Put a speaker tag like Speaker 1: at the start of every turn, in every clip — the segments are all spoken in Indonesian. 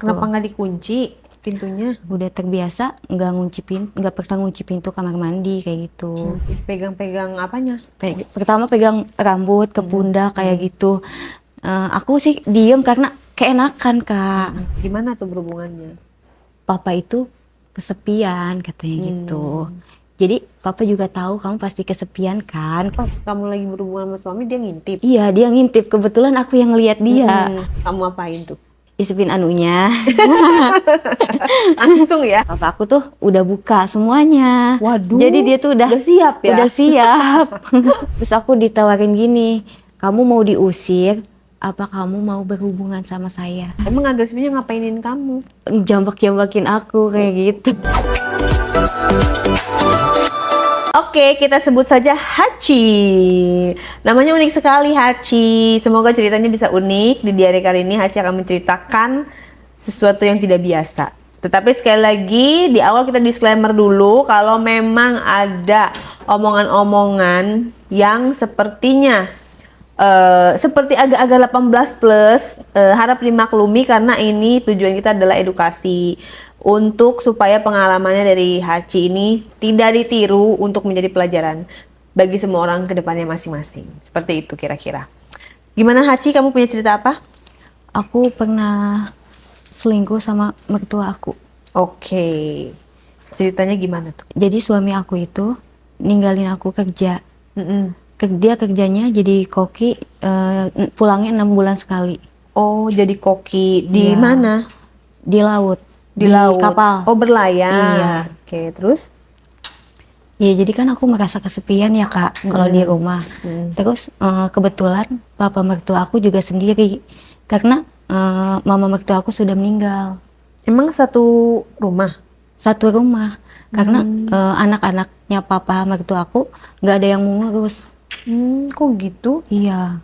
Speaker 1: Kenapa nggak dikunci pintunya?
Speaker 2: Udah terbiasa nggak pernah ngunci pintu kamar mandi kayak gitu.
Speaker 1: Pegang-pegang apanya?
Speaker 2: Pertama pegang rambut ke pundak kayak
Speaker 1: Hmm.
Speaker 2: gitu. Aku sih diem karena keenakan Kak.
Speaker 1: Gimana tuh berhubungannya?
Speaker 2: Papa itu kesepian katanya gitu. Jadi papa juga tahu kamu pasti kesepian kan.
Speaker 1: Pas kamu lagi berhubungan sama suami dia ngintip.
Speaker 2: Iya dia ngintip, kebetulan aku yang lihat dia.
Speaker 1: Kamu apain tuh?
Speaker 2: Isepin anunya.
Speaker 1: Langsung ya?
Speaker 2: Papa aku tuh udah buka semuanya.
Speaker 1: Waduh.
Speaker 2: Jadi dia tuh udah
Speaker 1: siap ya?
Speaker 2: udah siap. Terus aku ditawarin gini, kamu mau diusir apa kamu mau berhubungan sama saya?
Speaker 1: Emang agresifnya ngapainin kamu?
Speaker 2: Jambak-jambakin aku kayak gitu.
Speaker 1: Oke, kita sebut saja Hachi. Namanya unik sekali, Hachi. Semoga ceritanya bisa unik. Di diari kali ini Hachi akan menceritakan sesuatu yang tidak biasa. Tetapi sekali lagi, di awal kita disclaimer dulu kalau memang ada omongan-omongan yang sepertinya seperti agak-agak 18 plus, harap dimaklumi karena ini tujuan kita adalah edukasi untuk supaya pengalamannya dari Hachi ini tidak ditiru untuk menjadi pelajaran bagi semua orang ke depannya masing-masing. Seperti itu kira-kira. Gimana Hachi, kamu punya cerita apa?
Speaker 2: Aku pernah selingkuh sama mertua aku.
Speaker 1: Oke. Ceritanya gimana tuh?
Speaker 2: Jadi suami aku itu ninggalin aku kerja.
Speaker 1: Mm-mm.
Speaker 2: Dia kerjanya jadi koki, pulangnya 6 bulan sekali.
Speaker 1: Oh, jadi koki di
Speaker 2: Iya.
Speaker 1: mana?
Speaker 2: Di laut.
Speaker 1: Di laut.
Speaker 2: Kapal.
Speaker 1: Oh, berlayar.
Speaker 2: Iya.
Speaker 1: Oke, terus?
Speaker 2: Ya jadi kan aku merasa kesepian ya Kak kalau di rumah. Terus kebetulan papa mertua aku juga sendiri karena mama mertua aku sudah meninggal.
Speaker 1: Emang satu rumah?
Speaker 2: Satu rumah karena anak-anaknya papa mertua aku nggak ada yang mau ngurus.
Speaker 1: Kok gitu?
Speaker 2: Iya,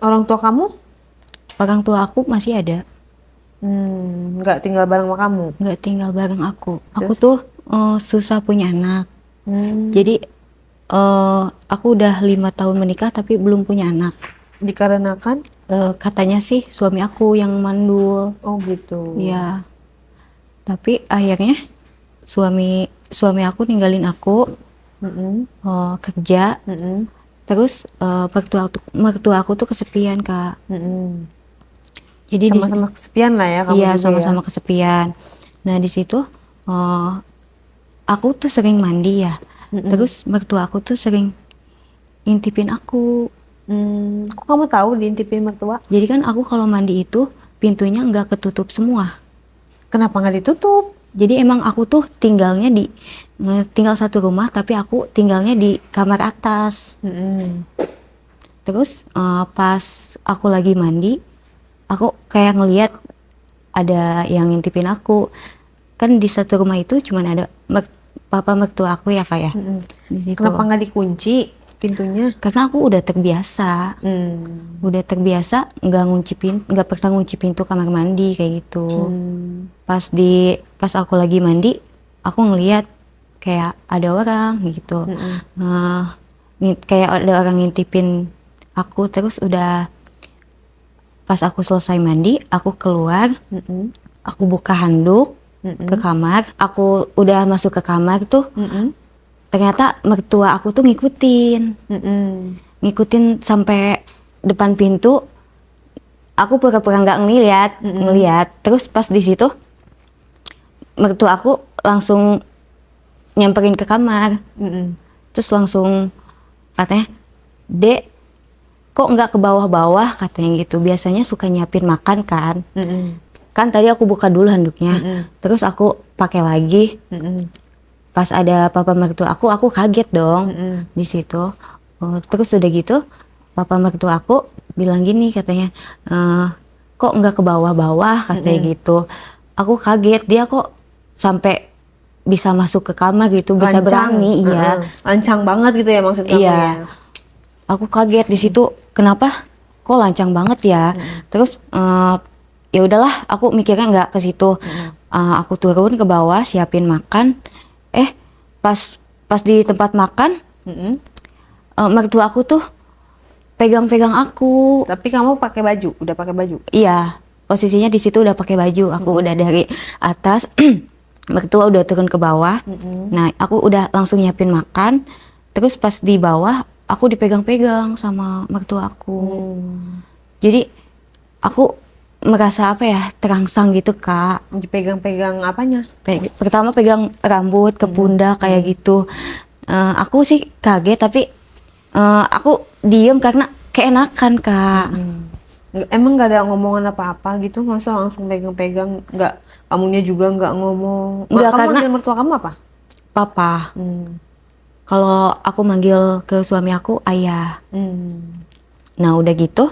Speaker 1: Orang tua kamu?
Speaker 2: orang tua aku masih ada,
Speaker 1: Nggak tinggal bareng sama kamu?
Speaker 2: nggak tinggal bareng aku. Aku
Speaker 1: Terus?
Speaker 2: tuh susah punya anak. Jadi aku udah 5 tahun menikah tapi belum punya anak.
Speaker 1: Dikarenakan?
Speaker 2: Katanya sih suami aku yang mandul.
Speaker 1: Oh gitu.
Speaker 2: Iya. Tapi akhirnya suami aku ninggalin aku
Speaker 1: Mm-mm.
Speaker 2: kerja.
Speaker 1: Mm-mm.
Speaker 2: Terus mertua aku tuh kesepian Kak.
Speaker 1: Mm-mm.
Speaker 2: Jadi
Speaker 1: Sama-sama kesepian lah ya kamu
Speaker 2: iya
Speaker 1: juga
Speaker 2: sama-sama
Speaker 1: ya?
Speaker 2: kesepian. Nah di situ aku tuh sering mandi ya. Terus mertua aku tuh sering intipin aku.
Speaker 1: Kok kamu tahu diintipin mertua?
Speaker 2: Jadi kan aku kalau mandi itu pintunya nggak ketutup semua.
Speaker 1: Kenapa nggak ditutup?
Speaker 2: Jadi emang aku tuh tinggal satu rumah tapi aku tinggalnya di kamar atas. Terus pas aku lagi mandi, aku kayak ngelihat ada yang ngintipin aku. Kan di satu rumah itu cuman ada papa mertua aku ya Kak ya. Di situ.
Speaker 1: Kenapa nggak dikunci pintunya?
Speaker 2: Karena aku udah terbiasa. Udah terbiasa nggak pernah ngunci pintu kamar mandi kayak gitu. Pas aku lagi mandi, aku ngelihat kayak ada orang gitu. Kayak ada orang ngintipin aku. Terus udah pas aku selesai mandi, aku keluar, aku buka handuk ke kamar. Aku udah masuk ke kamar tuh, ternyata mertua aku tuh ngikutin sampai depan pintu. Aku pura-pura nggak ngeliat. Terus pas di situ mertua aku langsung nyamperin ke kamar. Terus langsung katanya, "Dek, kok nggak ke bawah-bawah?" katanya gitu. Biasanya suka nyiapin makan kan. Kan tadi aku buka dulu handuknya. Terus aku pakai lagi. Pas ada papa mertua aku kaget dong di situ. Terus udah gitu papa mertua aku bilang gini katanya, kok nggak ke bawah-bawah katanya gitu. Aku kaget, dia kok sampai bisa masuk ke kamar gitu, bisa berani. Iya.
Speaker 1: Lancang banget gitu ya maksud kamu
Speaker 2: Iya.
Speaker 1: ya?
Speaker 2: Aku kaget di situ, kenapa kok lancang banget ya. Terus ya udahlah, aku mikirnya nggak ke situ. Aku turun ke bawah siapin makan. Pas di tempat makan, mertua aku tuh pegang-pegang aku.
Speaker 1: Tapi kamu pakai baju? Udah pakai baju?
Speaker 2: Iya, posisinya di situ udah pakai baju, aku udah dari atas, mertua udah turun ke bawah. Nah, aku udah langsung nyiapin makan. Terus pas di bawah, aku dipegang-pegang sama mertua aku. Jadi aku merasa apa ya, terangsang gitu Kak.
Speaker 1: Dipegang-pegang apanya?
Speaker 2: Pertama pegang rambut ke pundak kayak gitu. Aku sih kaget tapi aku diem karena keenakan Kak.
Speaker 1: Emang nggak ada ngomongan apa-apa gitu? Masa langsung pegang-pegang? Nggak, kamunya juga nggak ngomong?
Speaker 2: Nggak,
Speaker 1: Kamu
Speaker 2: karena
Speaker 1: manggil mertua kamu apa?
Speaker 2: Papa. Kalau aku manggil ke suami aku ayah. Nah udah gitu,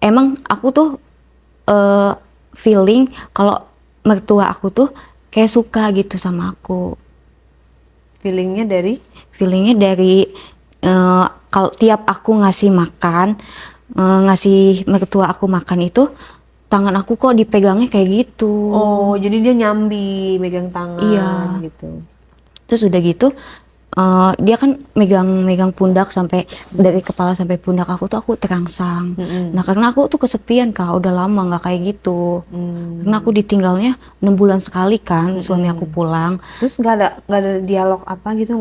Speaker 2: emang aku tuh feeling kalau mertua aku tuh kayak suka gitu sama aku.
Speaker 1: Feelingnya dari?
Speaker 2: Feelingnya dari kalau tiap aku ngasih makan, ngasih mertua aku makan itu, tangan aku kok dipegangnya kayak gitu.
Speaker 1: Oh, jadi dia nyambi, megang tangan
Speaker 2: Iya.
Speaker 1: gitu.
Speaker 2: Terus udah gitu, dia kan megang pundak sampai dari kepala sampai pundak aku tuh aku terangsang. Nah karena aku tuh kesepian Kak, udah lama nggak kayak gitu. Karena aku ditinggalnya 6 bulan sekali kan, suami aku pulang.
Speaker 1: Terus nggak ada dialog apa gitu,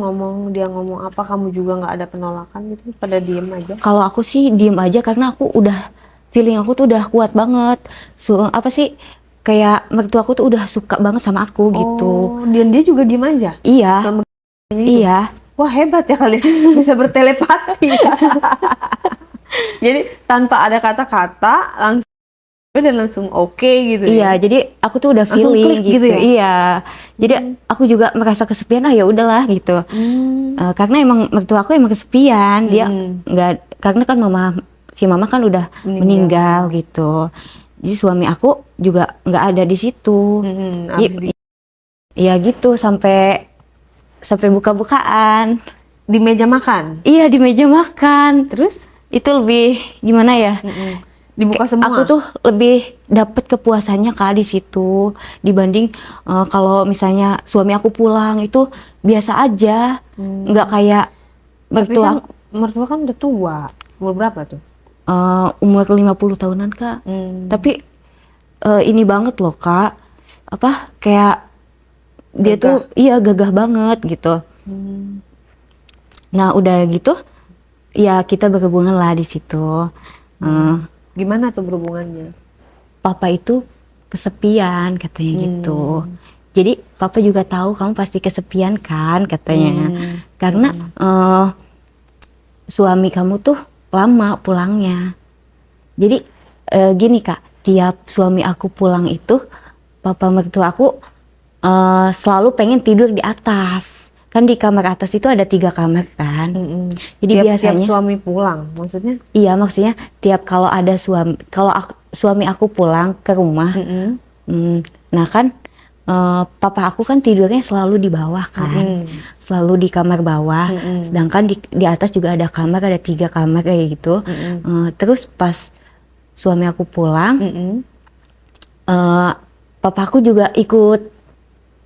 Speaker 1: dia ngomong apa, kamu juga nggak ada penolakan gitu, pada diem aja?
Speaker 2: Kalau aku sih diem aja karena aku udah feeling aku tuh udah kuat banget. Apa sih, kayak mertua aku tuh udah suka banget sama aku gitu.
Speaker 1: Oh, dan dia juga diem aja?
Speaker 2: Iya,
Speaker 1: Sama itu?
Speaker 2: iya.
Speaker 1: Wah, hebat ya kalian, bisa bertelepati. Jadi tanpa ada kata-kata langsung oke gitu
Speaker 2: Iya,
Speaker 1: ya?
Speaker 2: jadi aku tuh udah
Speaker 1: Langsung
Speaker 2: feeling
Speaker 1: klik gitu ya?
Speaker 2: Iya, jadi aku juga merasa kesepian. Ya udahlah gitu. Karena emang mertua aku emang kesepian. Dia nggak, karena kan si mama kan udah meninggal gitu. Jadi suami aku juga nggak ada di situ. Iya gitu sampai buka-bukaan.
Speaker 1: Di meja makan?
Speaker 2: Iya di meja makan.
Speaker 1: Terus?
Speaker 2: Itu lebih gimana ya?
Speaker 1: Dibuka semua?
Speaker 2: Aku tuh lebih dapet kepuasannya Kak di situ dibanding kalau misalnya suami aku pulang itu biasa aja, nggak kayak mertua aku.
Speaker 1: Mertua kan udah tua. Umur berapa tuh?
Speaker 2: Umur 50 tahunan Kak. Tapi ini banget loh Kak, apa kayak dia
Speaker 1: Gagah.
Speaker 2: tuh iya gagah banget gitu. Nah udah gitu ya kita berhubungan lah di situ.
Speaker 1: Gimana tuh berhubungannya?
Speaker 2: Papa itu kesepian katanya gitu. Jadi papa juga tahu kamu pasti kesepian kan katanya. Karena suami kamu tuh lama pulangnya. Jadi gini Kak, tiap suami aku pulang itu papa mertua aku selalu pengen tidur di atas. Kan di kamar atas itu ada 3 kamar kan. Jadi biasanya
Speaker 1: tiap suami pulang maksudnya?
Speaker 2: iya, maksudnya tiap kalau ada suami aku pulang ke rumah, nah kan papa aku kan tidurnya selalu di bawah kan, selalu di kamar bawah, sedangkan di atas juga ada kamar, ada 3 kamar kayak gitu. Terus pas suami aku pulang, papa aku juga ikut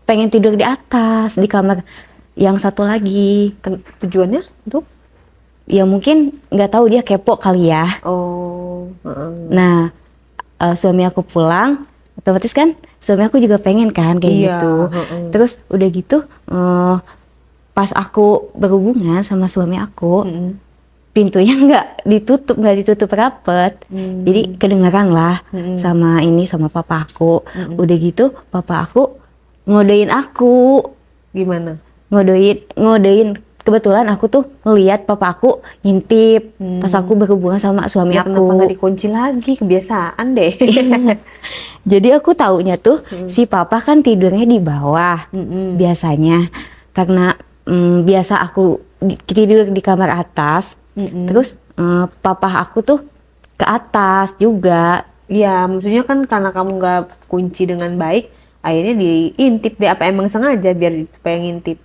Speaker 2: pengen tidur di atas di kamar yang satu lagi.
Speaker 1: Tujuannya untuk?
Speaker 2: Ya mungkin nggak tahu, dia kepo kali ya.
Speaker 1: Oh.
Speaker 2: Nah suami aku pulang, otomatis kan suami aku juga pengen kan kayak
Speaker 1: Iya,
Speaker 2: gitu. Terus udah gitu pas aku berhubungan sama suami aku, pintunya nggak ditutup rapet. Jadi kedengaran lah sama papa aku. Udah gitu papa aku ngodein aku.
Speaker 1: Gimana?
Speaker 2: Ngodein. Kebetulan aku tuh ngeliat papa aku ngintip pas aku berhubungan sama suami
Speaker 1: Ya, kenapa
Speaker 2: aku.
Speaker 1: nggak dikunci lagi? Kebiasaan deh.
Speaker 2: Jadi aku taunya tuh si papa kan tidurnya di bawah biasanya, karena biasa aku tidur di kamar atas. Terus papa aku tuh ke atas juga.
Speaker 1: Iya, maksudnya kan karena kamu nggak kunci dengan baik, akhirnya diintip deh. Apa emang sengaja biar pengen ngintip?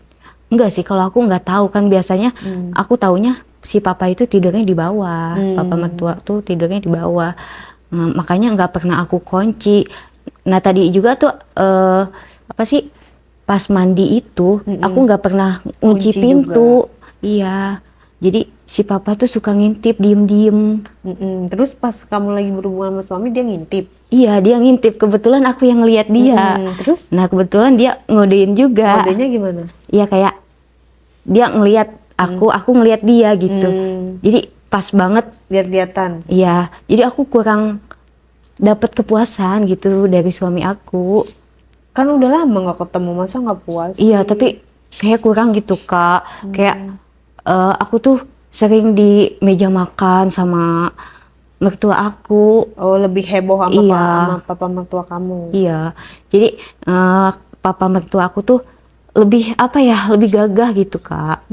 Speaker 2: Enggak sih, kalau aku nggak tahu kan biasanya aku taunya si papa itu tidurnya di bawah, papa mertua tuh tidurnya di bawah. Makanya nggak pernah aku kunci. Nah tadi juga tuh apa sih, pas mandi itu aku nggak pernah kunci
Speaker 1: Kunci
Speaker 2: pintu. Iya, Jadi si papa tuh suka ngintip diem-diem.
Speaker 1: Terus pas kamu lagi berhubungan sama suami dia ngintip.
Speaker 2: Iya, dia ngintip. Kebetulan aku yang lihat dia.
Speaker 1: Terus
Speaker 2: Nah, kebetulan dia ngodein juga.
Speaker 1: kodenya gimana?
Speaker 2: Iya, kayak dia ngelihat aku ngelihat dia gitu. Jadi pas banget.
Speaker 1: Lihat-lihatan.
Speaker 2: Iya, jadi aku kurang dapat kepuasan gitu dari suami aku.
Speaker 1: Kan udah lama nggak ketemu, masa nggak puas?
Speaker 2: Iya, tapi kayak kurang gitu, Kak. Kayak aku tuh sering di meja makan sama mertua aku.
Speaker 1: Oh, lebih heboh sama,
Speaker 2: Iya.
Speaker 1: sama papa mertua kamu.
Speaker 2: Iya, jadi papa mertua aku tuh lebih apa ya, lebih gagah gitu, Kak,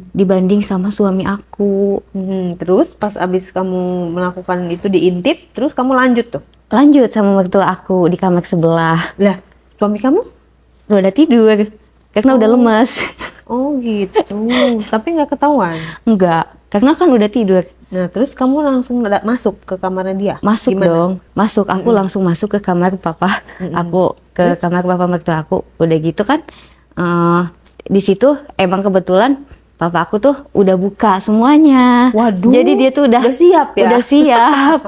Speaker 2: dibanding sama suami aku.
Speaker 1: Terus pas abis kamu melakukan itu diintip, terus kamu lanjut tuh?
Speaker 2: Lanjut sama mertua aku di kamar sebelah.
Speaker 1: Lah, suami kamu?
Speaker 2: Tuh udah tidur, karena udah lemes.
Speaker 1: Oh gitu, tapi nggak ketahuan.
Speaker 2: Enggak, karena kan udah tidur.
Speaker 1: Nah, terus kamu langsung masuk ke kamarnya dia?
Speaker 2: Masuk
Speaker 1: Gimana?
Speaker 2: dong, masuk. Aku langsung masuk ke kamar papa. Aku ke kamar papa mertua aku. Udah gitu kan, di situ emang kebetulan papa aku tuh udah buka semuanya.
Speaker 1: Waduh,
Speaker 2: jadi dia tuh udah
Speaker 1: siap ya?
Speaker 2: Udah siap.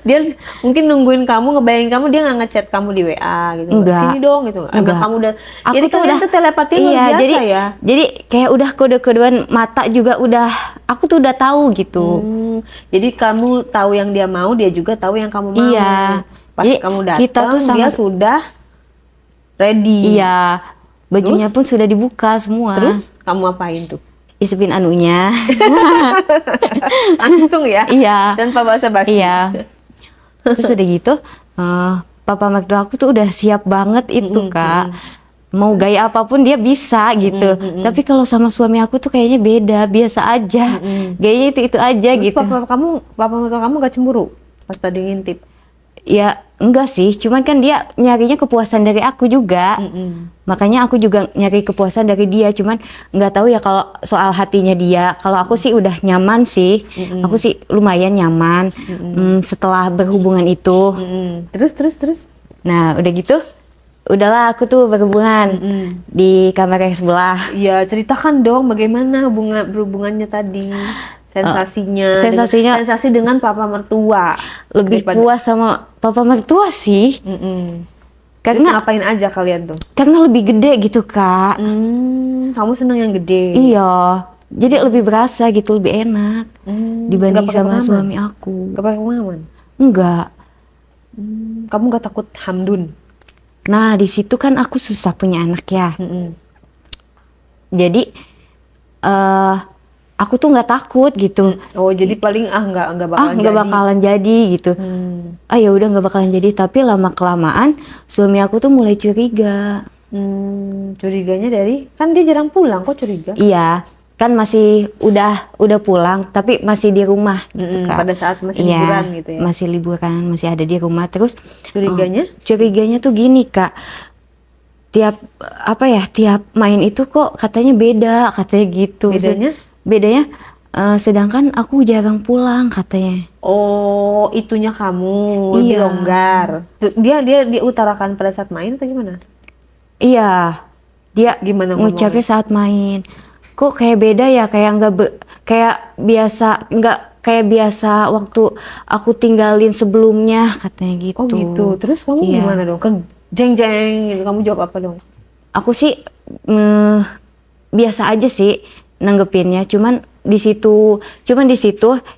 Speaker 1: Dia mungkin nungguin kamu, ngebayangin kamu, dia nggak ngechat kamu di WA gitu.
Speaker 2: Enggak.
Speaker 1: Sini dong gitu. Emang
Speaker 2: Enggak.
Speaker 1: kamu udah.
Speaker 2: Aku
Speaker 1: Jadi
Speaker 2: tuh
Speaker 1: kalian
Speaker 2: udah
Speaker 1: tuh telepati luar
Speaker 2: iya,
Speaker 1: biasa ya.
Speaker 2: Jadi kayak udah kode-kodean mata juga udah. Aku tuh udah tahu gitu.
Speaker 1: Jadi kamu tahu yang dia mau, dia juga tahu yang kamu mau.
Speaker 2: Iya.
Speaker 1: Pas
Speaker 2: Jadi
Speaker 1: kamu
Speaker 2: kita
Speaker 1: datang,
Speaker 2: tuh
Speaker 1: dia
Speaker 2: sama-
Speaker 1: sudah ready.
Speaker 2: Iya. Bajunya pun sudah dibuka semua.
Speaker 1: Terus kamu apain tuh?
Speaker 2: Isepin anunya.
Speaker 1: Langsung ya?
Speaker 2: Iya.
Speaker 1: Tanpa basa-basi.
Speaker 2: Iya. Terus udah gitu, papa mertua aku tuh udah siap banget itu, Kak. Mau gaya apapun dia bisa gitu. Tapi kalau sama suami aku tuh kayaknya beda, biasa aja. Gayanya itu aja
Speaker 1: Terus
Speaker 2: gitu.
Speaker 1: papa mertua kamu gak cemburu pas tadi ngintip?
Speaker 2: Ya enggak sih, cuman kan dia nyarinya kepuasan dari aku juga. Makanya aku juga nyari kepuasan dari dia, cuman nggak tahu ya kalau soal hatinya dia. Kalau aku sih udah nyaman sih, aku sih lumayan nyaman setelah berhubungan itu.
Speaker 1: Terus?
Speaker 2: Nah udah gitu, udahlah aku tuh berhubungan di kamar yang sebelah.
Speaker 1: Ya ceritakan dong bagaimana berhubungannya tadi. Sensasi dengan papa mertua.
Speaker 2: Lebih puas sama papa mertua sih,
Speaker 1: Terus
Speaker 2: karena
Speaker 1: ngapain aja kalian tuh?
Speaker 2: karena lebih gede gitu, Kak.
Speaker 1: Kamu seneng yang gede.
Speaker 2: Iya, jadi lebih berasa gitu, lebih enak dibanding
Speaker 1: Nggak pakai
Speaker 2: sama
Speaker 1: pengaman?
Speaker 2: suami aku.
Speaker 1: Gak pakai pengaman?
Speaker 2: Enggak.
Speaker 1: Kamu gak takut hamdun?
Speaker 2: Nah, di situ kan aku susah punya anak ya. Jadi aku tuh nggak takut gitu.
Speaker 1: Oh jadi paling nggak bakalan
Speaker 2: Nggak bakalan jadi gitu. Ya udah nggak bakalan jadi. Tapi lama kelamaan suami aku tuh mulai curiga.
Speaker 1: Curiganya dari kan dia jarang pulang, kok curiga?
Speaker 2: Iya, kan masih udah pulang, tapi masih di rumah gitu, Kak.
Speaker 1: Pada saat masih
Speaker 2: Iya,
Speaker 1: liburan gitu ya?
Speaker 2: masih liburan, masih ada di rumah. Terus
Speaker 1: Curiganya?
Speaker 2: curiganya tuh gini, Kak. Tiap main itu kok katanya beda, katanya gitu. Bedanya sedangkan aku jarang pulang katanya.
Speaker 1: Oh, itunya kamu lebih
Speaker 2: Iya.
Speaker 1: longgar. Dia diutarakan pada saat main atau gimana?
Speaker 2: Iya, dia
Speaker 1: Gimana
Speaker 2: ngucapnya saat main. Kok kayak beda ya, kayak nggak kayak biasa waktu aku tinggalin sebelumnya katanya gitu.
Speaker 1: Oh gitu. Terus kamu
Speaker 2: Iya.
Speaker 1: gimana dong? Jeng gitu. Kamu jawab apa dong?
Speaker 2: Aku sih biasa aja sih nanggepinnya. Cuman di situ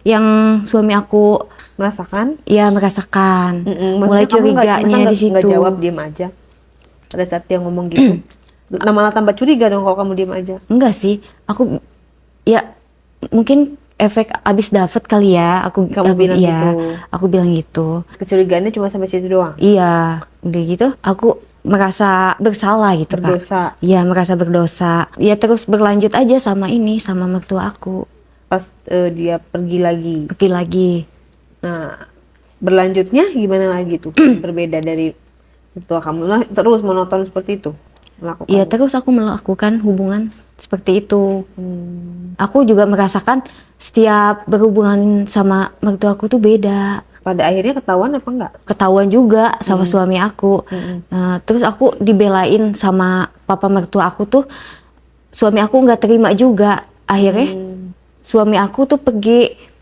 Speaker 2: yang suami aku
Speaker 1: Merasakan?
Speaker 2: ya merasakan.
Speaker 1: Maksudnya
Speaker 2: Mulai
Speaker 1: kamu
Speaker 2: curiganya di situ.
Speaker 1: nggak jawab, diem aja pada saat dia ngomong gitu. Malah tambah curiga dong kalau kamu diem aja.
Speaker 2: Enggak sih, aku ya mungkin efek abis dapet kali ya.
Speaker 1: Kamu bilang gitu.
Speaker 2: Aku bilang gitu.
Speaker 1: Kecurigaannya cuma sampai situ doang.
Speaker 2: Iya, udah gitu aku merasa bersalah gitu,
Speaker 1: Berdosa.
Speaker 2: Kak. Iya, merasa berdosa. Ya terus berlanjut aja sama mertua aku.
Speaker 1: Pas dia pergi lagi.
Speaker 2: Pergi lagi.
Speaker 1: Nah, berlanjutnya gimana lagi tuh? Berbeda dari mertua kamu lah, terus monoton seperti itu melakukan.
Speaker 2: Iya, terus aku melakukan hubungan seperti itu. Aku juga merasakan setiap berhubungan sama mertua aku tuh beda.
Speaker 1: Pada akhirnya ketahuan apa enggak?
Speaker 2: Ketahuan juga sama suami aku. Terus aku dibelain sama papa mertua aku tuh, suami aku nggak terima juga Akhirnya suami aku tuh pergi.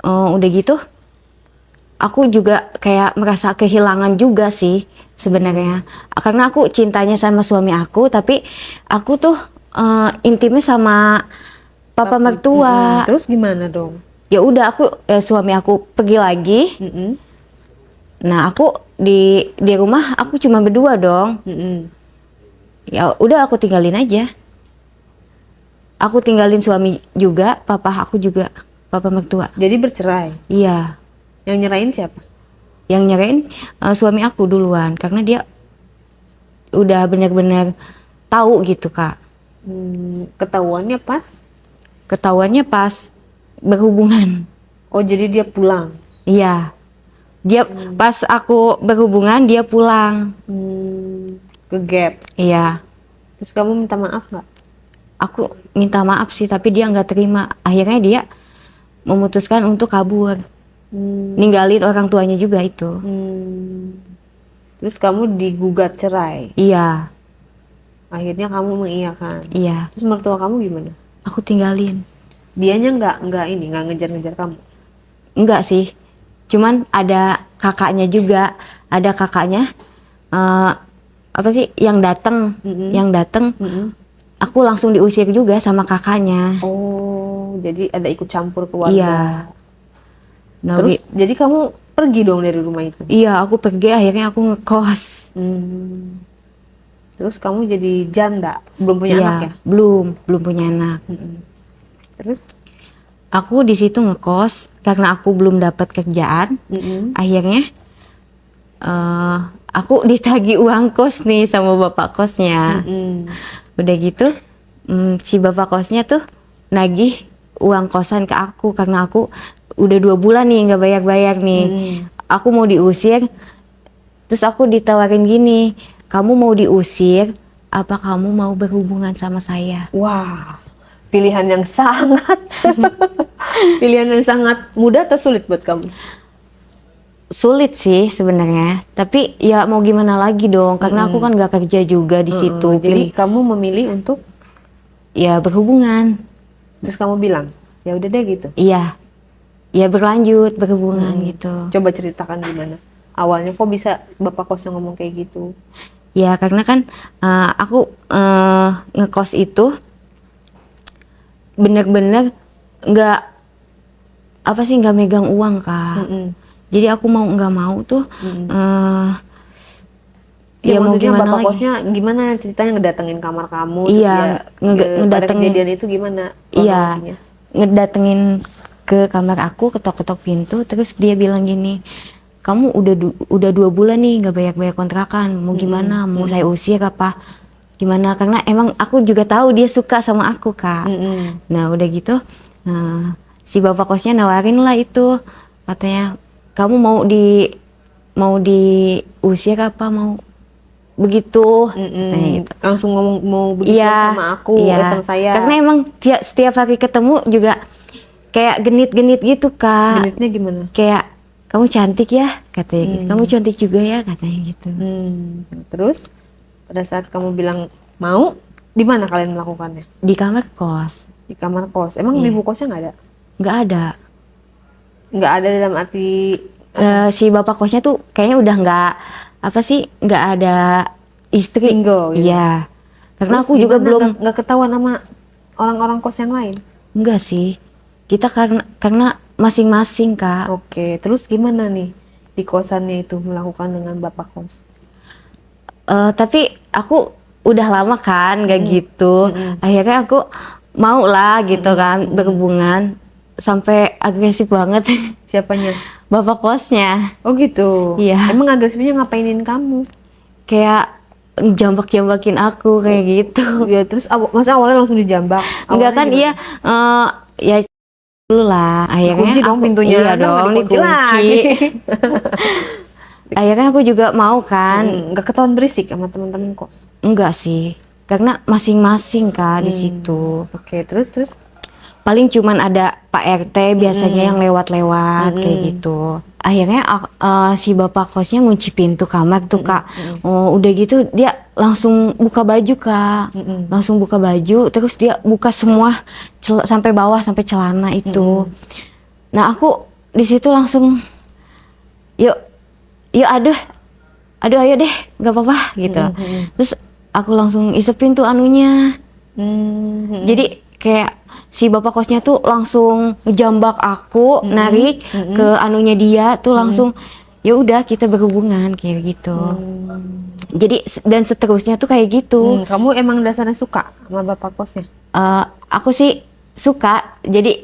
Speaker 2: Udah gitu aku juga kayak merasa kehilangan juga sih sebenarnya, karena aku cintanya sama suami aku, tapi aku tuh intimnya sama papa mertua.
Speaker 1: Terus gimana dong?
Speaker 2: Ya udah aku suami aku pergi lagi. Nah aku di rumah aku cuma berdua dong. Ya udah aku tinggalin aja. Aku tinggalin suami juga, papa aku juga, papa mertua.
Speaker 1: Jadi bercerai.
Speaker 2: Iya.
Speaker 1: Yang nyerahin siapa?
Speaker 2: Yang nyerahin suami aku duluan, karena dia udah benar-benar tahu gitu Kak.
Speaker 1: Ketahuannya pas?
Speaker 2: Ketahuannya pas berhubungan.
Speaker 1: Oh jadi dia pulang?
Speaker 2: Iya. Dia pas aku berhubungan dia pulang.
Speaker 1: Ke gap?
Speaker 2: Iya.
Speaker 1: Terus kamu minta maaf nggak?
Speaker 2: Aku minta maaf sih, tapi dia nggak terima. Akhirnya dia memutuskan untuk kabur. Ninggalin orang tuanya juga itu.
Speaker 1: Terus kamu digugat cerai?
Speaker 2: Iya.
Speaker 1: Akhirnya kamu mengiyakan?
Speaker 2: Iya.
Speaker 1: Terus mertua kamu gimana?
Speaker 2: Aku tinggalin.
Speaker 1: Dianya nggak ngejar-ngejar kamu?
Speaker 2: Enggak sih. Cuman ada kakaknya juga. Ada kakaknya apa sih yang datang, aku langsung diusir juga sama kakaknya.
Speaker 1: Oh, jadi ada ikut campur keluarga.
Speaker 2: Iya. Nah,
Speaker 1: terus jadi kamu pergi dong dari rumah itu?
Speaker 2: Iya, aku pergi, akhirnya aku ngekos.
Speaker 1: Terus kamu jadi janda, belum punya anak ya?
Speaker 2: Belum punya anak.
Speaker 1: Terus?
Speaker 2: Aku di situ ngekos karena aku belum dapat kerjaan. Akhirnya aku ditagih uang kos nih sama bapak kosnya. Udah gitu si bapak kosnya tuh nagih uang kosan ke aku karena aku udah 2 bulan nih nggak bayar nih. Aku mau diusir, terus aku ditawarin gini, kamu mau diusir apa kamu mau berhubungan sama saya?
Speaker 1: Wah, pilihan yang sangat pilihan yang sangat mudah atau sulit buat kamu?
Speaker 2: Sulit sih sebenarnya, tapi ya mau gimana lagi dong, karena aku kan gak kerja juga di situ.
Speaker 1: Jadi kamu memilih untuk
Speaker 2: ya berhubungan.
Speaker 1: Terus kamu bilang, ya udah deh gitu.
Speaker 2: Iya, ya berlanjut berhubungan gitu.
Speaker 1: Coba ceritakan gimana awalnya kok bisa bapak kosnya ngomong kayak gitu?
Speaker 2: Ya karena kan aku ngekos itu bener-bener nggak apa sih, nggak megang uang Kak. Jadi aku mau nggak mau tuh
Speaker 1: ya mau gimana bapak
Speaker 2: lagi.
Speaker 1: Kosnya gimana ceritanya ngedatengin kamar kamu?
Speaker 2: Iya,
Speaker 1: ngedatengin kejadian itu gimana?
Speaker 2: Iya, ngedatengin ke kamar aku, ketok-ketok pintu, terus dia bilang gini, kamu udah 2 bulan nih nggak bayar kontrakan, mau gimana? Mau saya usir apa? Gimana? Karena emang aku juga tahu dia suka sama aku Kak. Nah udah gitu, si bapak kosnya nawarin lah itu, katanya kamu mau diusir apa mau begitu, gitu.
Speaker 1: Langsung ngomong mau begitu sama aku, sama saya.
Speaker 2: Karena emang setiap hari ketemu juga kayak genit-genit gitu Kak.
Speaker 1: Genitnya gimana?
Speaker 2: Kayak kamu cantik ya katanya gitu, kamu cantik juga ya katanya gitu.
Speaker 1: Terus pada saat kamu bilang mau, di mana kalian melakukannya?
Speaker 2: Di kamar kos.
Speaker 1: Di kamar kos. Emang ibu kosnya nggak ada?
Speaker 2: Nggak ada.
Speaker 1: Nggak ada dalam arti
Speaker 2: si bapak kosnya tuh kayaknya udah nggak ada istri.
Speaker 1: Single gitu.
Speaker 2: Iya. Karena
Speaker 1: terus
Speaker 2: aku juga belum
Speaker 1: nggak ketahuan sama orang-orang kos yang lain.
Speaker 2: Enggak sih. Kita karena masing-masing Kak.
Speaker 1: Oke, terus gimana nih di kosannya itu melakukan dengan bapak kos?
Speaker 2: Tapi aku udah lama kan kayak gitu. Akhirnya aku mau lah gitu kan berhubungan. Sampai agresif banget.
Speaker 1: Siapanya?
Speaker 2: Bapak kosnya.
Speaker 1: Oh gitu?
Speaker 2: Iya.
Speaker 1: Emang agresifnya ngapainin kamu?
Speaker 2: Kayak jambak-jambakin aku kayak gitu.
Speaker 1: Ya terus masa awalnya langsung dijambak?
Speaker 2: Enggak kan, iya ya dulu lah. Akhirnya
Speaker 1: kunci dong pintunya.
Speaker 2: Iya dong, dikunci. Akhirnya aku juga mau kan.
Speaker 1: Nggak ketahuan berisik sama teman-teman kos?
Speaker 2: Enggak sih. Karena masing-masing Kak di situ.
Speaker 1: Oke, terus?
Speaker 2: paling cuman ada Pak RT biasanya yang lewat-lewat kayak gitu. Akhirnya si bapak kosnya ngunci pintu kamar tuh Kak. Oh, udah gitu dia langsung buka baju Kak. Langsung buka baju, terus dia buka semua sampai bawah sampai celana itu. Nah aku di situ langsung yuk aduh ayo deh nggak apa-apa gitu. Terus aku langsung isepin tuh anunya. Jadi kayak si bapak kosnya tuh langsung ngejambak aku, narik ke anunya dia tuh langsung ya udah kita berhubungan kayak gitu. Jadi dan seterusnya tuh kayak gitu.
Speaker 1: Kamu emang dasarnya suka sama bapak kosnya?
Speaker 2: Aku sih suka. Jadi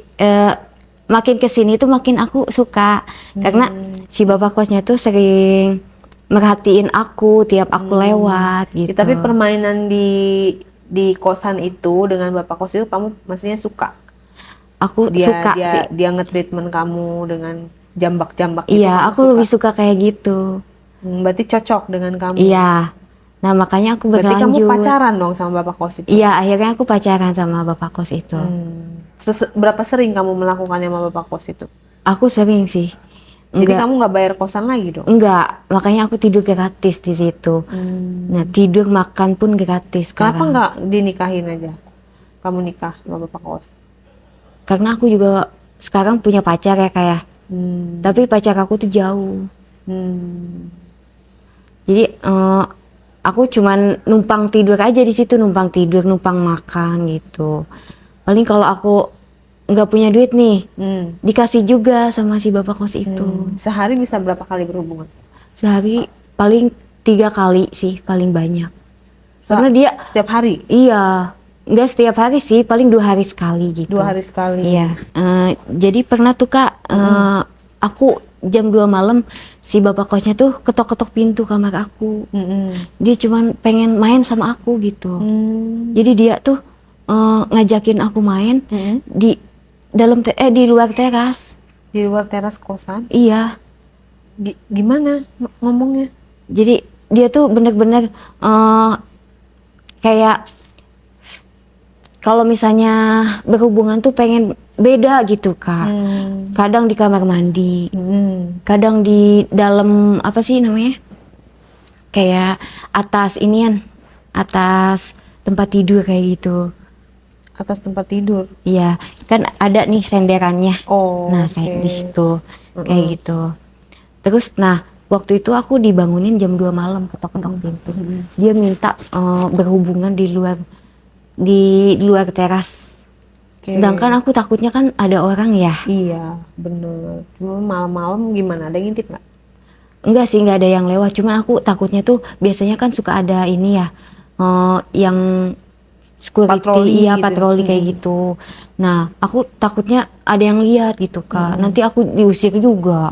Speaker 2: makin kesini tuh makin aku suka karena si bapak kosnya tuh sering merhatiin aku tiap aku lewat gitu.
Speaker 1: Tapi permainan di kosan itu dengan bapak kos itu kamu maksudnya suka?
Speaker 2: Aku suka sih.
Speaker 1: Dia nge-treatment kamu dengan jambak-jambak gitu.
Speaker 2: Iya, aku lebih suka kayak gitu.
Speaker 1: Berarti cocok dengan kamu.
Speaker 2: Iya. Nah, makanya aku berlanjut.
Speaker 1: Berarti kamu pacaran dong sama bapak kos itu?
Speaker 2: Iya, akhirnya aku pacaran sama bapak kos itu.
Speaker 1: Berapa sering kamu melakukannya sama bapak kos itu?
Speaker 2: Aku sering sih.
Speaker 1: Jadi kamu nggak bayar kosan lagi dong?
Speaker 2: Enggak, makanya aku tidur gratis di situ. Nah, tidur makan pun gratis.
Speaker 1: Kenapa nggak dinikahin aja? Kamu nikah sama bapak kos?
Speaker 2: Karena aku juga sekarang punya pacar ya kayak. Tapi pacar aku tuh jauh. Jadi aku cuman numpang tidur aja di situ, numpang tidur, numpang makan gitu. Paling kalau aku nggak punya duit nih, dikasih juga sama si bapak kos itu.
Speaker 1: Sehari bisa berapa kali berhubungan?
Speaker 2: Sehari paling 3 kali sih, paling banyak. Karena dia
Speaker 1: setiap hari?
Speaker 2: Iya, nggak setiap hari sih, paling 2 hari sekali gitu.
Speaker 1: 2 hari sekali?
Speaker 2: Iya. Jadi pernah tuh Kak, aku jam 2 malam si bapak kosnya tuh ketok-ketok pintu kamar aku. Dia cuman pengen main sama aku gitu. Jadi dia tuh ngajakin aku main di luar teras.
Speaker 1: Di luar teras kosan?
Speaker 2: Iya.
Speaker 1: Gimana ngomongnya?
Speaker 2: Jadi dia tuh bener-bener kayak kalau misalnya berhubungan tuh pengen beda gitu Kak. Kadang di kamar mandi, kadang di dalam apa sih namanya? Kayak atas tempat tidur kayak gitu.
Speaker 1: Atas tempat tidur?
Speaker 2: Iya, kan ada nih senderannya. Nah, kayak di situ, kayak gitu. Terus, nah, waktu itu aku dibangunin jam 2 malam ketok-ketok pintu. Dia minta berhubungan di luar teras. Sedangkan aku takutnya kan ada orang ya.
Speaker 1: Iya, bener. Cuma malam-malam gimana? Ada ngintip nggak?
Speaker 2: Enggak sih, nggak ada yang lewat. Cuman aku takutnya tuh biasanya kan suka ada ini ya, yang security, patroli kayak gitu. Nah, aku takutnya ada yang lihat gitu Kak. Nanti aku diusir juga.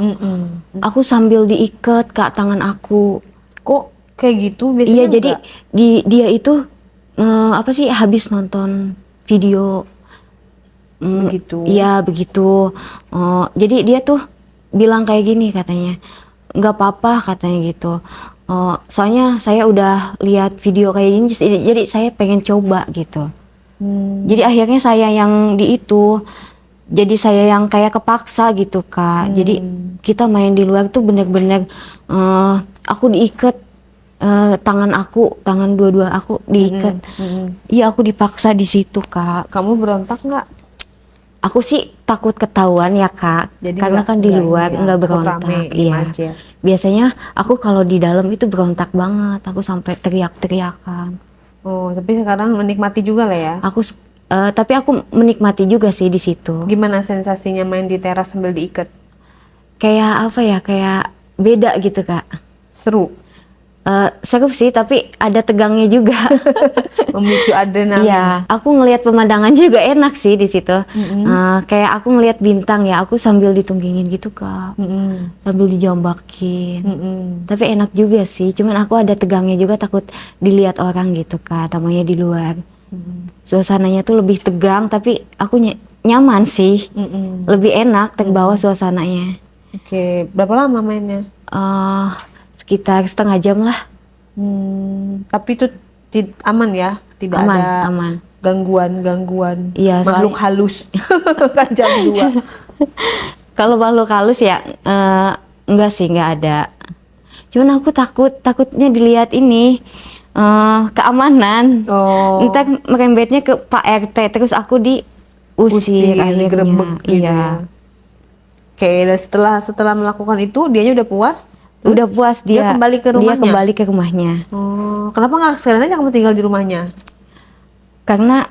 Speaker 2: Aku sambil diikat Kak tangan aku.
Speaker 1: Kok kayak gitu biasanya?
Speaker 2: Iya, jadi dia itu apa sih habis nonton video.
Speaker 1: Begitu.
Speaker 2: Iya, begitu. Jadi dia tuh bilang kayak gini katanya. Nggak apa-apa katanya gitu. Soalnya saya udah lihat video kayak gini, jadi saya pengen coba gitu. Jadi akhirnya saya yang jadi saya yang kayak kepaksa gitu Kak. Jadi kita main di luar tuh bener-bener aku diikat tangan dua-dua aku diikat. Iya, aku dipaksa di situ Kak.
Speaker 1: Kamu berontak nggak?
Speaker 2: Aku sih takut ketahuan ya Kak, jadi karena kan di luar nggak berontak. Iya. Biasanya aku kalau di dalam itu berontak banget, aku sampai teriak-teriakan.
Speaker 1: Oh, tapi sekarang menikmati juga lah ya?
Speaker 2: Tapi aku menikmati juga sih di situ.
Speaker 1: Gimana sensasinya main di teras sambil diikat?
Speaker 2: Kayak apa ya, kayak beda gitu Kak.
Speaker 1: Seru?
Speaker 2: Seru sih, tapi ada tegangnya juga.
Speaker 1: Memicu adrenalin.
Speaker 2: Iya, aku ngelihat pemandangan juga enak sih di situ. Kayak aku ngelihat bintang ya, aku sambil ditunggingin gitu Kak. Sambil dijambakin. Tapi enak juga sih, cuman aku ada tegangnya juga, takut dilihat orang gitu Kak, namanya di luar. Suasananya tuh lebih tegang, tapi aku nyaman sih. Lebih enak, terbawa suasananya.
Speaker 1: Oke, berapa lama mainnya?
Speaker 2: Sekitar setengah jam lah.
Speaker 1: Tapi itu aman ya? Tidak
Speaker 2: aman,
Speaker 1: ada
Speaker 2: aman.
Speaker 1: gangguan
Speaker 2: Iya,
Speaker 1: makhluk halus kan jam 2.
Speaker 2: Kalau makhluk halus ya enggak sih, enggak ada. Cuman aku takutnya dilihat ini keamanan.
Speaker 1: Oh,
Speaker 2: Ntar merembetnya ke Pak RT, terus aku diusir akhirnya.
Speaker 1: digerebek gitu
Speaker 2: Iya.
Speaker 1: ya. Oke, dan setelah melakukan itu dianya udah puas. Terus
Speaker 2: Udah puas dia.
Speaker 1: kembali ke
Speaker 2: Dia
Speaker 1: rumahnya.
Speaker 2: kembali ke rumahnya.
Speaker 1: Oh, kenapa nggak sekalian aja kamu tinggal di rumahnya?
Speaker 2: Karena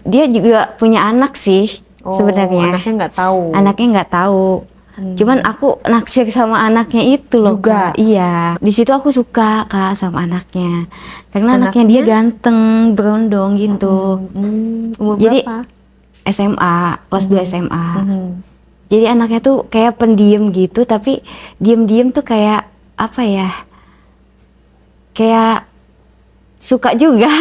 Speaker 2: dia juga punya anak sih
Speaker 1: Oh,
Speaker 2: sebenarnya.
Speaker 1: anaknya nggak tahu.
Speaker 2: Anaknya nggak tahu. Cuman aku naksir sama anaknya itu loh,
Speaker 1: Juga?
Speaker 2: Kak. Iya. Di situ aku suka, Kak, sama anaknya. Karena anaknya dia
Speaker 1: Anaknya?
Speaker 2: ganteng, berondong gitu.
Speaker 1: Umur
Speaker 2: Jadi
Speaker 1: berapa?
Speaker 2: SMA, kelas 2 SMA.
Speaker 1: Mhm.
Speaker 2: Jadi anaknya tuh kayak pendiam gitu, tapi diem-diem tuh kayak apa ya? Kayak suka juga.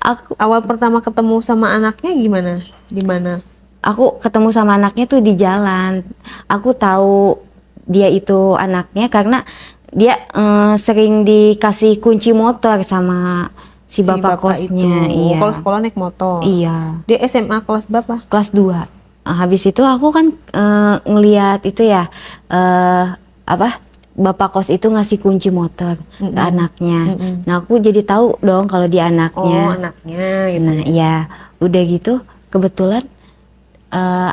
Speaker 2: Aku
Speaker 1: Awal pertama ketemu sama anaknya gimana? Di mana?
Speaker 2: aku ketemu sama anaknya tuh di jalan. Aku tahu dia itu anaknya karena dia sering dikasih kunci motor sama si bapak kosnya.
Speaker 1: itu.
Speaker 2: Iya.
Speaker 1: Kalau sekolah naik motor.
Speaker 2: Iya.
Speaker 1: Dia SMA kelas berapa?
Speaker 2: Kelas 2. Habis itu aku kan ngeliat itu ya apa bapak kos itu ngasih kunci motor ke anaknya. Nah, aku jadi tahu dong kalau dia anaknya.
Speaker 1: Oh, anaknya gitu.
Speaker 2: Nah, iya, udah gitu kebetulan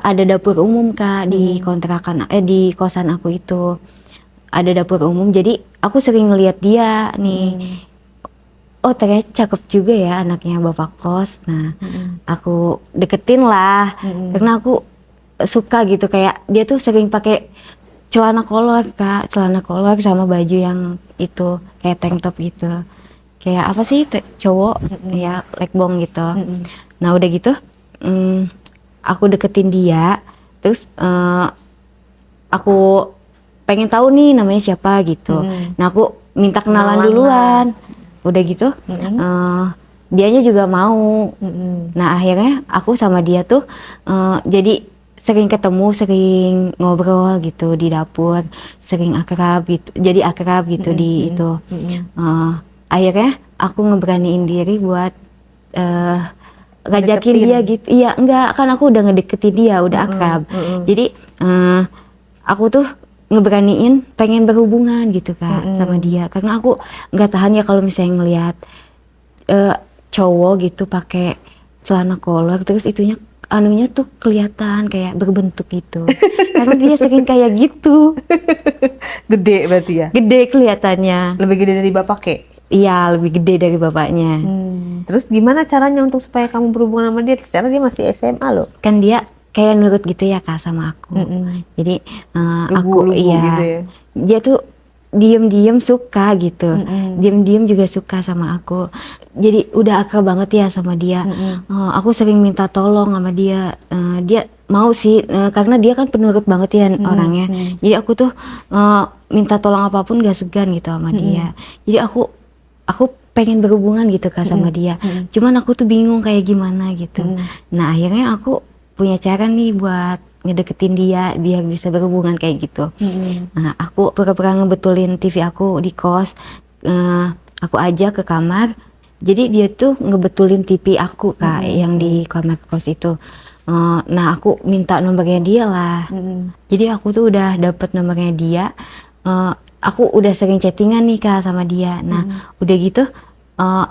Speaker 2: ada dapur umum, Kak, di kontrakan di kosan aku itu. Ada dapur umum, jadi aku sering ngeliat dia nih. Oh, ternyata cakep juga ya anaknya bapak kos. Nah, aku deketin lah karena aku suka gitu, kayak dia tuh sering pakai celana kolor, Kak, celana kolor sama baju yang itu kayak tank top gitu. Kayak apa sih cowok ya lekbong gitu. Nah, udah gitu aku deketin dia, terus aku pengen tahu nih namanya siapa gitu. Nah, aku minta kenalan
Speaker 1: Kenalan
Speaker 2: duluan. Udah gitu dianya juga mau. Nah, akhirnya aku sama dia tuh jadi sering ketemu, sering ngobrol gitu di dapur, sering akrab gitu, jadi akrab gitu di itu. Akhirnya aku ngeberaniin diri buat ngajakin
Speaker 1: Deketin.
Speaker 2: dia gitu. Iya, enggak, kan aku udah ngedeketin dia, udah akrab. Jadi aku tuh ngeberaniin pengen berhubungan gitu, Kak, sama dia, karena aku nggak tahan ya kalau misalnya ngelihat cowok gitu pakai celana kolor terus itunya anunya tuh kelihatan kayak berbentuk gitu. Karena dia sering kayak gitu,
Speaker 1: Gede berarti ya?
Speaker 2: gede kelihatannya.
Speaker 1: Lebih gede dari bapak kek?
Speaker 2: Iya, lebih gede dari bapaknya.
Speaker 1: Terus gimana caranya untuk supaya kamu berhubungan sama dia? Secara dia masih SMA loh.
Speaker 2: Kan dia kayak nurut gitu ya, Kak, sama aku. Jadi aku
Speaker 1: Lugu-lugu
Speaker 2: iya,
Speaker 1: gitu ya?
Speaker 2: dia tuh diem-diem suka gitu, diem-diem juga suka sama aku. Jadi udah akrab banget ya sama dia. Aku sering minta tolong sama dia. Dia mau sih, karena dia kan penurut banget ya orangnya. Jadi aku tuh minta tolong apapun gak segan gitu sama dia. Jadi aku pengen berhubungan gitu, Kak, sama dia. Cuman aku tuh bingung kayak gimana gitu. Nah, akhirnya aku punya cara nih buat ngedeketin dia biar bisa berhubungan kayak gitu. Nah, aku pura-pura ngebetulin TV aku di kos. Aku ajak ke kamar. Jadi dia tuh ngebetulin TV aku, Kak, yang di kamar kos itu. Nah, aku minta nomornya dia lah. Jadi aku tuh udah dapet nomornya dia. Aku udah sering chattingan nih, Kak, sama dia. Nah, udah gitu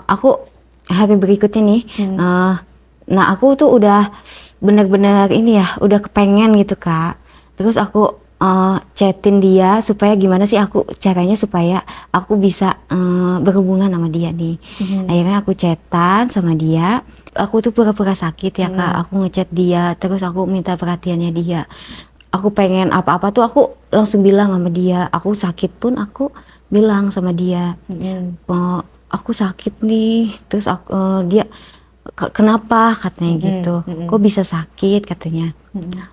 Speaker 2: aku hari berikutnya nih nah, aku tuh udah bener-bener ini ya, udah kepengen gitu, Kak. Terus aku chatin dia supaya gimana sih aku caranya supaya aku bisa berhubungan sama dia nih. Akhirnya aku chatan sama dia. Aku tuh pura-pura sakit ya, Kak. Aku ngechat dia, terus aku minta perhatiannya dia. Aku pengen apa-apa tuh aku langsung bilang sama dia. Aku sakit pun aku bilang sama dia. Aku sakit nih. Terus dia kenapa katanya gitu, kok bisa sakit katanya.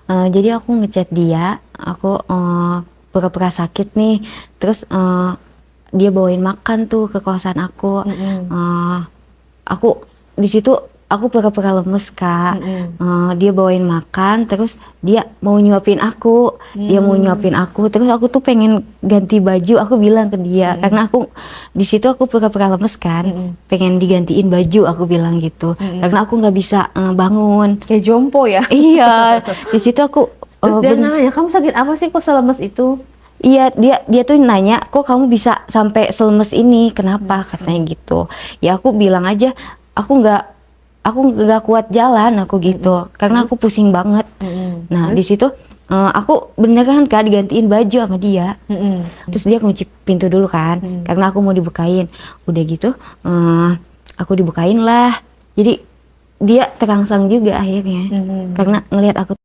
Speaker 2: Jadi aku ngechat dia, aku pura-pura sakit nih, terus dia bawain makan tuh ke kosan aku. Aku di situ aku pura-pura lemes Kak.
Speaker 1: Mm-mm.
Speaker 2: Dia bawain makan, terus dia mau nyuapin aku, terus aku tuh pengen ganti baju, aku bilang ke dia, karena aku di situ aku pura-pura lemes kan, pengen digantiin baju, aku bilang gitu, karena aku nggak bisa bangun.
Speaker 1: Kayak jompo ya.
Speaker 2: Iya, di situ aku
Speaker 1: Terus dia nanya, kamu sakit apa sih kok selemes itu?
Speaker 2: Iya, dia tuh nanya, kok kamu bisa sampai selemes ini, kenapa, katanya gitu. Ya aku bilang aja, aku nggak kuat jalan, aku gitu, karena aku pusing banget. Nah di situ aku beneran Kak digantiin baju sama dia. Terus dia ngunci pintu dulu kan, karena aku mau dibukain. Udah gitu aku dibukain lah, jadi dia terangsang juga akhirnya, karena ngelihat aku.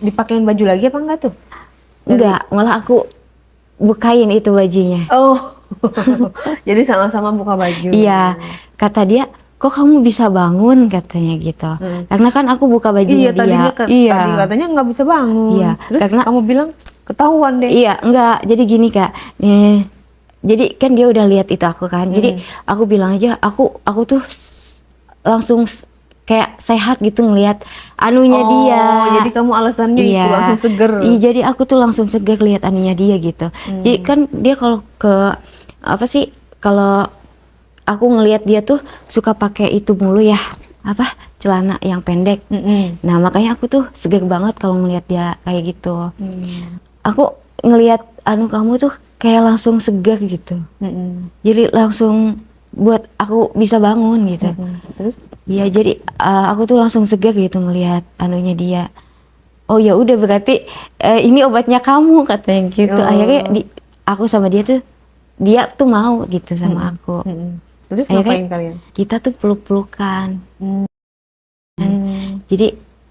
Speaker 1: Dipakein baju lagi apa enggak tuh?
Speaker 2: Enggak, malah aku bukain itu bajunya.
Speaker 1: Oh, jadi sama-sama buka baju.
Speaker 2: Iya, kata dia, kok kamu bisa bangun, katanya gitu. Karena kan aku buka bajunya
Speaker 1: Iya,
Speaker 2: dia. Iya,
Speaker 1: tadi katanya nggak bisa bangun.
Speaker 2: Iya,
Speaker 1: Terus
Speaker 2: karena
Speaker 1: kamu bilang ketahuan deh.
Speaker 2: iya, enggak. Jadi gini Kak, jadi kan dia udah lihat itu aku kan. Jadi aku bilang aja, aku tuh langsung kayak sehat gitu ngelihat anunya dia.
Speaker 1: Jadi kamu alasannya itu langsung seger.
Speaker 2: Iya, jadi aku tuh langsung seger lihat anunya dia gitu. Jadi kan dia kalau ke apa sih, kalau aku ngelihat dia tuh suka pakai itu mulu ya, apa, celana yang pendek. Nah makanya aku tuh seger banget kalau ngelihat dia kayak gitu. Aku ngelihat anu kamu tuh kayak langsung seger gitu. Jadi langsung buat aku bisa bangun gitu.
Speaker 1: Terus?
Speaker 2: Iya, jadi aku tuh langsung segar gitu ngelihat anunya dia. Oh ya udah, berarti ini obatnya kamu, katanya gitu. Akhirnya aku sama dia tuh mau gitu sama aku.
Speaker 1: Terus
Speaker 2: akhirnya
Speaker 1: ngapain kalian?
Speaker 2: Kita tuh peluk-pelukan. Jadi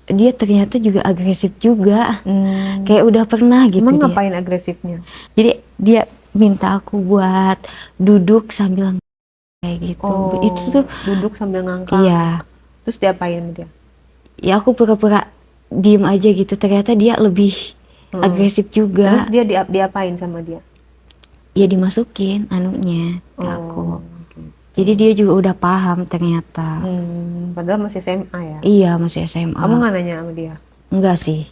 Speaker 2: dia ternyata juga agresif juga. Kayak udah pernah gitu.
Speaker 1: Emang
Speaker 2: dia.
Speaker 1: ngapain agresifnya?
Speaker 2: Jadi dia minta aku buat duduk sambil kayak gitu. Itu tuh
Speaker 1: duduk sambil ngangkang.
Speaker 2: Iya.
Speaker 1: Terus diapain sama dia?
Speaker 2: Ya aku pura-pura diem aja gitu, ternyata dia lebih agresif juga.
Speaker 1: Terus dia diapain sama dia?
Speaker 2: Ya dimasukin anunya ke aku.
Speaker 1: Okay.
Speaker 2: Jadi dia juga udah paham ternyata.
Speaker 1: Padahal masih SMA ya?
Speaker 2: Iya, masih SMA.
Speaker 1: Kamu nggak nanya sama dia?
Speaker 2: Enggak sih.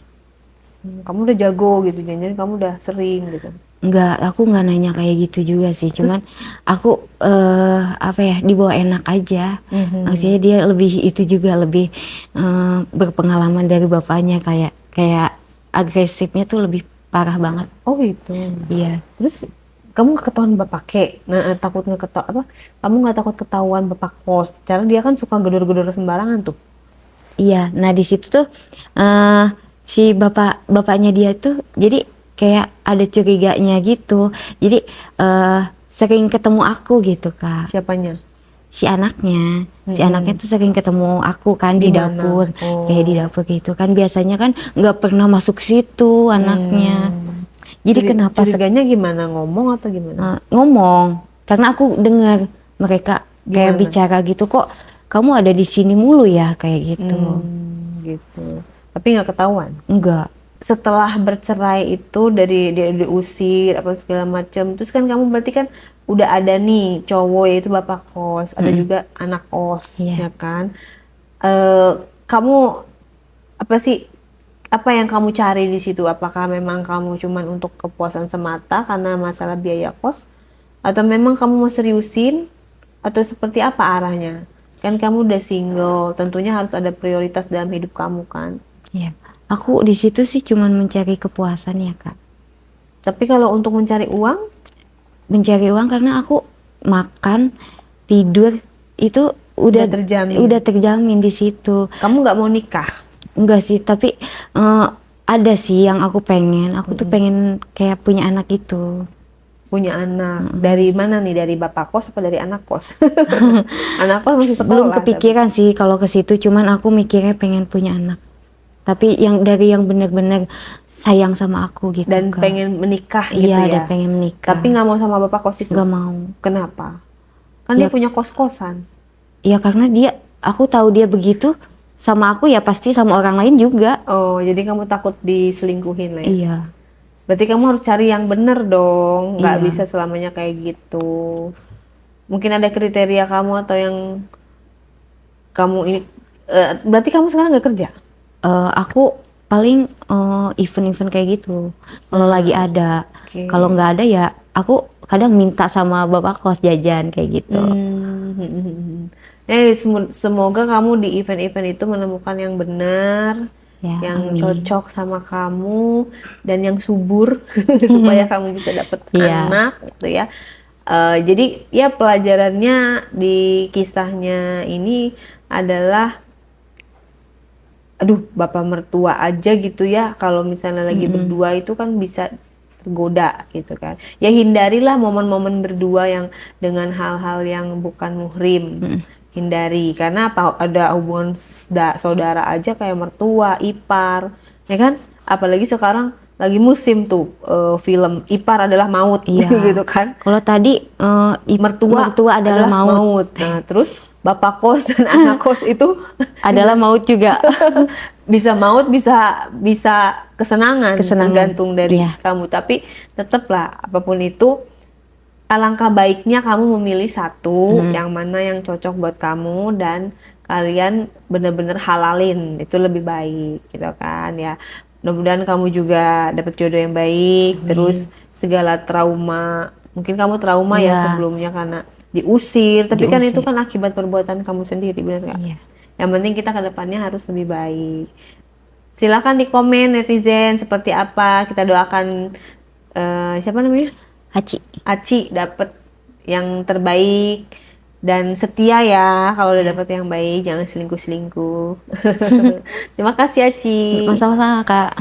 Speaker 1: Kamu udah jago gitu, jadi kamu udah sering gitu?
Speaker 2: Enggak, aku nggak nanya kayak gitu juga sih. Cuman aku apa ya, dibawa enak aja. Maksudnya dia lebih itu juga lebih berpengalaman dari bapaknya, kayak agresifnya tuh lebih parah banget.
Speaker 1: Oh gitu.
Speaker 2: Iya.
Speaker 1: Terus kamu nggak ketahuan bapak kek? Nah, takut nggak ketahuan apa? Kamu nggak takut ketahuan bapak kos? Karena dia kan suka gedor-gedor sembarangan tuh.
Speaker 2: Iya. Nah di situ tuh si bapaknya dia tuh jadi kayak ada curiganya gitu. Jadi sering ketemu aku gitu Kak.
Speaker 1: Siapanya?
Speaker 2: Si anaknya. Si anaknya tuh sering ketemu aku kan di dapur. Kayak di dapur gitu kan. Biasanya kan nggak pernah masuk situ anaknya. Jadi kenapa
Speaker 1: curiganya gimana? Ngomong atau gimana?
Speaker 2: ngomong. Karena aku dengar mereka kayak bicara gitu, kok kamu ada di sini mulu ya, kayak gitu.
Speaker 1: Gitu. Tapi nggak ketahuan?
Speaker 2: Enggak.
Speaker 1: Setelah bercerai itu dari dia diusir apa segala macam, terus kan kamu berarti kan udah ada nih cowok, yaitu bapak kos, ada juga anak kos, ya kan? Kamu apa sih, apa yang kamu cari di situ? Apakah memang kamu cuman untuk kepuasan semata karena masalah biaya kos, atau memang kamu mau seriusin, atau seperti apa arahnya? Kan kamu udah single, tentunya harus ada prioritas dalam hidup kamu kan?
Speaker 2: Iya. Aku di situ sih cuman mencari kepuasan ya Kak.
Speaker 1: Tapi kalau untuk mencari uang?
Speaker 2: Mencari uang karena aku makan, tidur itu udah terjamin di situ.
Speaker 1: Kamu nggak mau nikah?
Speaker 2: Enggak sih, tapi ada sih yang aku pengen. Aku tuh pengen kayak punya anak itu.
Speaker 1: Punya anak? Dari mana nih? Dari bapak kos apa dari anak kos? Anak kos masih sekolah.
Speaker 2: Belum kepikiran sih kalau ke situ, cuman aku mikirnya pengen punya anak. Tapi yang dari yang benar-benar sayang sama aku gitu.
Speaker 1: Dan
Speaker 2: Kak.
Speaker 1: Pengen menikah gitu ya?
Speaker 2: Iya, dan pengen menikah.
Speaker 1: Tapi nggak mau sama bapak kos itu?
Speaker 2: Nggak mau.
Speaker 1: Kenapa? Kan dia punya kos-kosan.
Speaker 2: Iya, karena aku tahu dia begitu sama aku, ya pasti sama orang lain juga.
Speaker 1: Oh, jadi kamu takut diselingkuhin lah ya?
Speaker 2: Iya.
Speaker 1: Berarti kamu harus cari yang bener dong. Nggak bisa selamanya kayak gitu. Mungkin ada kriteria kamu atau yang kamu ini berarti kamu sekarang nggak kerja?
Speaker 2: Aku paling event-event kayak gitu kalau lagi ada.
Speaker 1: Oke.
Speaker 2: Kalau nggak ada ya aku kadang minta sama bapak kos jajan kayak gitu.
Speaker 1: Semoga kamu di event-event itu menemukan yang benar,
Speaker 2: Ya,
Speaker 1: yang
Speaker 2: amin.
Speaker 1: cocok sama kamu dan yang subur supaya kamu bisa dapat
Speaker 2: Iya.
Speaker 1: anak gitu ya. Jadi ya pelajarannya di kisahnya ini adalah aduh bapak mertua aja gitu ya kalau misalnya lagi berdua itu kan bisa tergoda gitu kan. Ya hindarilah momen-momen berdua yang dengan hal-hal yang bukan muhrim. Hindari karena apa ada hubungan saudara aja kayak mertua, ipar, ya kan? Apalagi sekarang lagi musim tuh film Ipar Adalah Maut
Speaker 2: Iya.
Speaker 1: gitu kan.
Speaker 2: Kalau tadi
Speaker 1: Mertua
Speaker 2: adalah maut.
Speaker 1: Nah, terus bapak kos dan anak kos itu
Speaker 2: Adalah maut juga.
Speaker 1: bisa maut bisa kesenangan, tergantung dari
Speaker 2: Iya.
Speaker 1: kamu. Tapi tetaplah apapun itu alangkah baiknya kamu memilih satu yang mana yang cocok buat kamu dan kalian bener-bener halalin itu lebih baik gitu kan ya. Mudah-mudahan kamu juga dapat jodoh yang baik. Terus segala trauma mungkin kamu trauma ya
Speaker 2: Iya.
Speaker 1: sebelumnya karena diusir, tapi kan itu
Speaker 2: Diusir.
Speaker 1: kan akibat perbuatan kamu sendiri, benar nggak?
Speaker 2: Iya.
Speaker 1: Yang penting kita ke depannya harus lebih baik. Silakan di komen netizen seperti apa, kita doakan siapa namanya?
Speaker 2: Haci.
Speaker 1: Aci dapat yang terbaik dan setia ya. Kalau udah dapat yang baik jangan selingkuh-selingkuh. Terima kasih Aci.
Speaker 2: Sama-sama Kak.